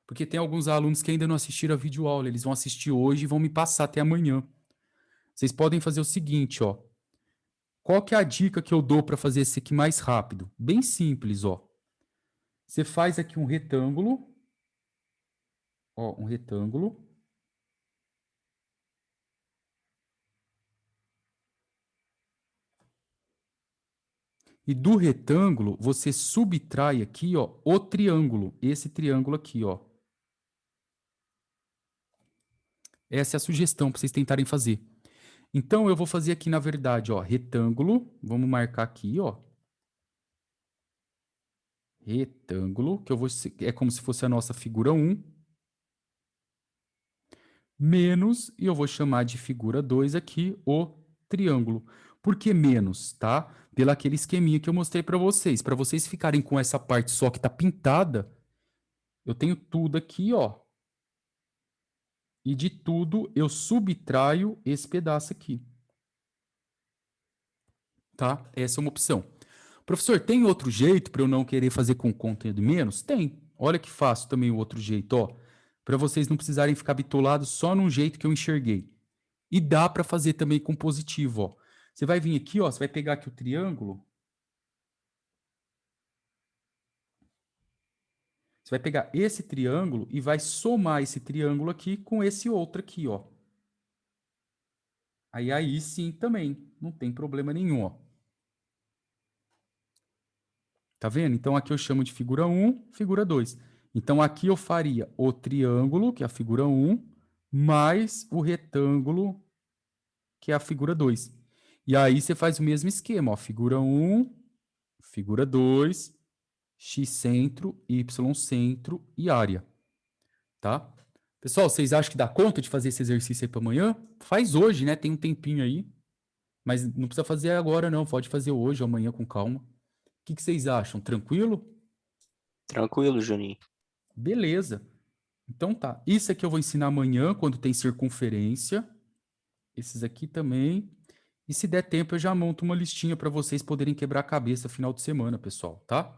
Porque tem alguns alunos que ainda não assistiram a videoaula, eles vão assistir hoje e vão me passar até amanhã. Vocês podem fazer o seguinte, ó. Qual que é a dica que eu dou para fazer esse aqui mais rápido? Bem simples, ó. Você faz aqui um retângulo. Ó, um retângulo. E do retângulo, você subtrai aqui, ó, o triângulo. Esse triângulo aqui, ó. Essa é a sugestão para vocês tentarem fazer. Então, eu vou fazer aqui, na verdade, ó, retângulo. Vamos marcar aqui, ó. Retângulo, que eu vou, é como se fosse a nossa figura 1. Menos, e eu vou chamar de figura 2 aqui, o triângulo. Por que menos, tá? Pelo aquele esqueminha que eu mostrei para vocês. Para vocês ficarem com essa parte só que tá pintada, eu tenho tudo aqui, ó. E de tudo eu subtraio esse pedaço aqui. Tá? Essa é uma opção. Professor, tem outro jeito para eu não querer fazer com conteúdo menos? Tem. Olha que fácil também o outro jeito, ó. Para vocês não precisarem ficar bitolados só num jeito que eu enxerguei. E dá para fazer também com positivo, ó. Você vai vir aqui, ó, você vai pegar aqui o triângulo. Você vai pegar esse triângulo e vai somar esse triângulo aqui com esse outro aqui, ó. Aí sim também, não tem problema nenhum, ó. Tá vendo? Então aqui eu chamo de figura 1, figura 2. Então aqui eu faria o triângulo, que é a figura 1, mais o retângulo, que é a figura 2. E aí você faz o mesmo esquema, ó, figura 1, figura 2, x centro, y centro e área, tá? Pessoal, vocês acham que dá conta de fazer esse exercício aí para amanhã? Faz hoje, né? Tem um tempinho aí, mas não precisa fazer agora não, pode fazer hoje ou amanhã com calma. O que vocês acham? Tranquilo? Tranquilo, Juninho. Beleza. Então tá. Isso aqui eu vou ensinar amanhã, quando tem circunferência. Esses aqui também. E se der tempo, eu já monto uma listinha para vocês poderem quebrar a cabeça final de semana, pessoal, tá?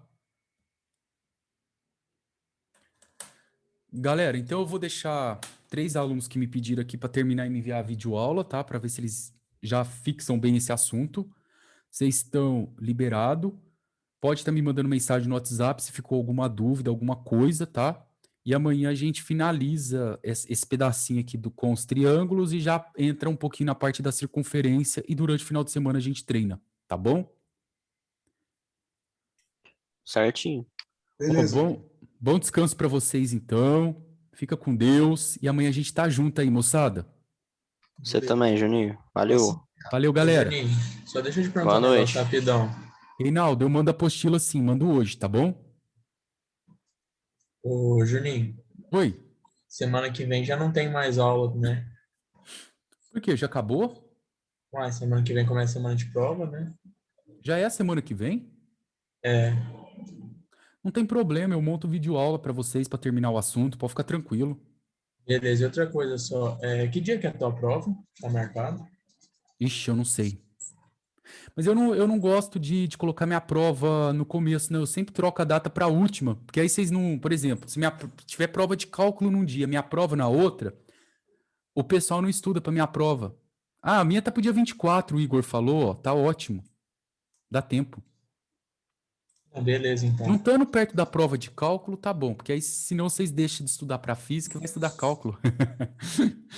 Galera, então eu vou deixar 3 alunos que me pediram aqui para terminar e me enviar a videoaula, tá? Para ver se eles já fixam bem esse assunto. Vocês estão liberados. Pode estar me mandando mensagem no WhatsApp se ficou alguma dúvida, alguma coisa, tá? E amanhã a gente finaliza esse pedacinho aqui com os triângulos e já entra um pouquinho na parte da circunferência e durante o final de semana a gente treina, tá bom? Certinho. Beleza. Bom descanso para vocês então. Fica com Deus e amanhã a gente tá junto aí, moçada. Você Beleza. também, Juninho. Valeu. Valeu, galera. Juninho, só deixa eu te perguntar Boa um noite. negócio rapidão. Reinaldo, eu mando a apostila sim, mando hoje, tá bom? Ô, Juninho, Oi. semana que vem já não tem mais aula, né? Por quê? Já acabou? Uai, semana que vem começa a semana de prova, né? Já é a semana que vem? É, Não tem problema, eu monto videoaula para vocês para terminar o assunto, pode ficar tranquilo. beleza. E outra coisa só, que dia que é a tua prova? Tá marcado? Ixi, eu não sei. Mas eu não gosto de colocar minha prova no começo, não. Eu sempre troco a data para a última. Porque aí vocês não. Por exemplo, se tiver prova de cálculo num dia, minha prova na outra, o pessoal não estuda para minha prova. Ah, a minha tá pro dia 24, o Igor falou, ó, tá ótimo. Dá tempo. Ah, beleza, então. Não estando perto da prova de cálculo, tá bom. Porque aí, senão vocês deixam de estudar para física e vai estudar cálculo.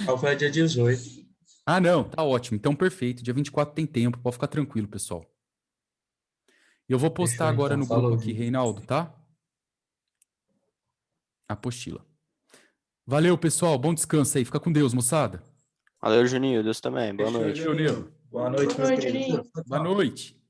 Qual foi dia 18? Ah, não, tá ótimo. Então, perfeito. Dia 24 tem tempo, pode ficar tranquilo, pessoal. Eu vou postar Fechou, agora então. no grupo Falou, aqui, Vitor. Reinaldo, tá? Apostila. Valeu, pessoal. Bom descanso aí. Fica com Deus, moçada. Valeu, Juninho. Deus também. Boa Fechou, noite. Juninho. Boa noite, meus queridos. Boa noite.